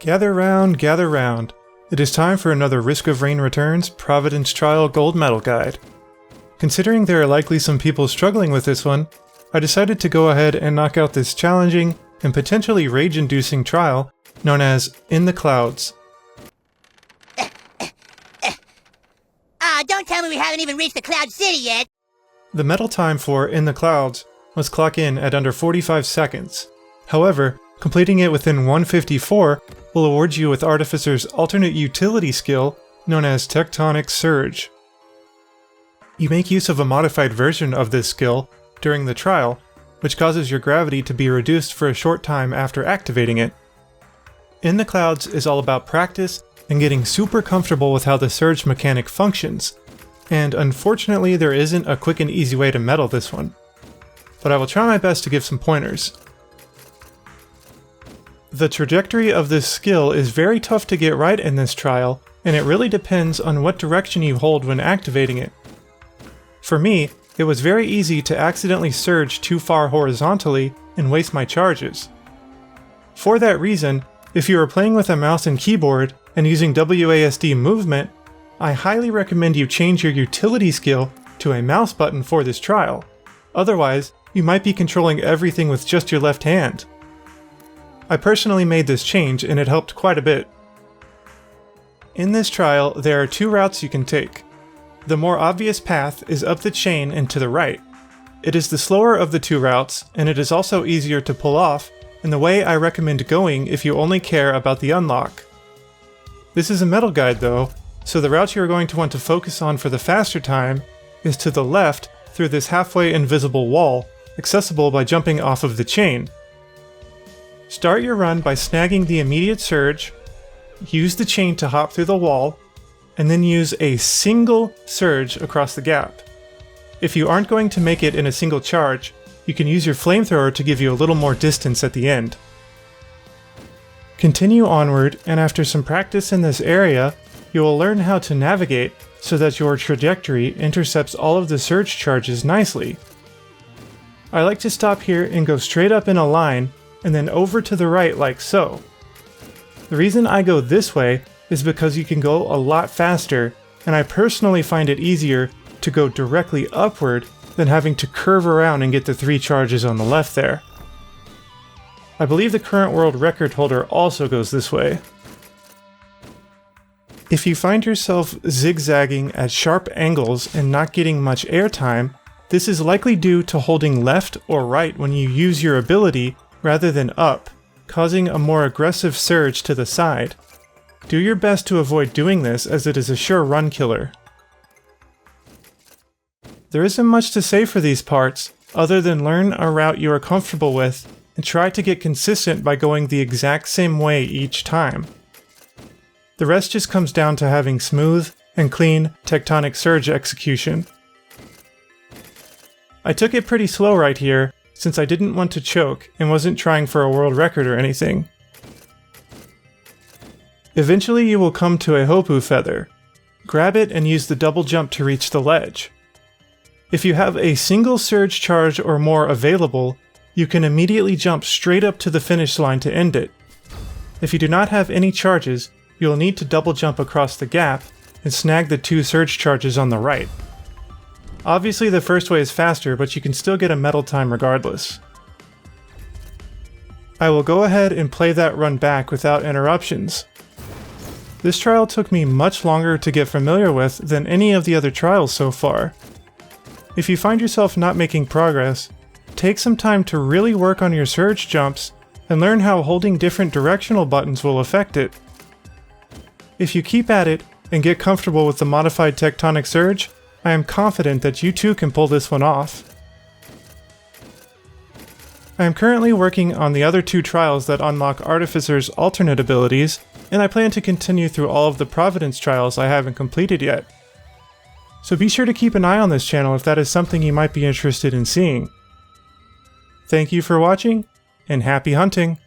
Gather round, gather round. It is time for another Risk of Rain Returns Providence Trial Gold Medal Guide. Considering there are likely some people struggling with this one, I decided to go ahead and knock out this challenging and potentially rage-inducing trial known as In the Clouds. Don't tell me we haven't even reached the Cloud City yet! The medal time for In the Clouds must clock in at under 45 seconds. However, completing it within 154 will award you with Artificer's alternate utility skill known as Tectonic Surge. You make use of a modified version of this skill during the trial, which causes your gravity to be reduced for a short time after activating it. In the Clouds is all about practice and getting super comfortable with how the surge mechanic functions, and unfortunately there isn't a quick and easy way to medal this one. But I will try my best to give some pointers. The trajectory of this skill is very tough to get right in this trial, and it really depends on what direction you hold when activating it. For me, it was very easy to accidentally surge too far horizontally and waste my charges. For that reason, if you are playing with a mouse and keyboard and using WASD movement, I highly recommend you change your utility skill to a mouse button for this trial. Otherwise, you might be controlling everything with just your left hand. I personally made this change and it helped quite a bit. In this trial, there are two routes you can take. The more obvious path is up the chain and to the right. It is the slower of the two routes, and it is also easier to pull off, and the way I recommend going if you only care about the unlock. This is a medal guide though, so the route you are going to want to focus on for the faster time is to the left through this halfway invisible wall, accessible by jumping off of the chain. Start your run by snagging the immediate surge, use the chain to hop through the wall, and then use a single surge across the gap. If you aren't going to make it in a single charge, you can use your flamethrower to give you a little more distance at the end. Continue onward, and after some practice in this area, you will learn how to navigate so that your trajectory intercepts all of the surge charges nicely. I like to stop here and go straight up in a line, and then over to the right like so. The reason I go this way is because you can go a lot faster, and I personally find it easier to go directly upward than having to curve around and get the 3 charges on the left there. I believe the current world record holder also goes this way. If you find yourself zigzagging at sharp angles and not getting much airtime, this is likely due to holding left or right when you use your ability rather than up, causing a more aggressive surge to the side. Do your best to avoid doing this, as it is a sure run killer. There isn't much to say for these parts, other than learn a route you are comfortable with, and try to get consistent by going the exact same way each time. The rest just comes down to having smooth and clean Tectonic Surge execution. I took it pretty slow right here, since I didn't want to choke and wasn't trying for a world record or anything. Eventually you will come to a Hopu feather. Grab it and use the double jump to reach the ledge. If you have a single surge charge or more available, you can immediately jump straight up to the finish line to end it. If you do not have any charges, you will need to double jump across the gap and snag the 2 surge charges on the right. Obviously the first way is faster, but you can still get a medal time regardless. I will go ahead and play that run back without interruptions. This trial took me much longer to get familiar with than any of the other trials so far. If you find yourself not making progress, take some time to really work on your surge jumps and learn how holding different directional buttons will affect it. If you keep at it and get comfortable with the modified Tectonic Surge, I am confident that you too can pull this one off. I am currently working on the other 2 trials that unlock Artificer's alternate abilities, and I plan to continue through all of the Providence Trials I haven't completed yet. So be sure to keep an eye on this channel if that is something you might be interested in seeing. Thank you for watching, and happy hunting!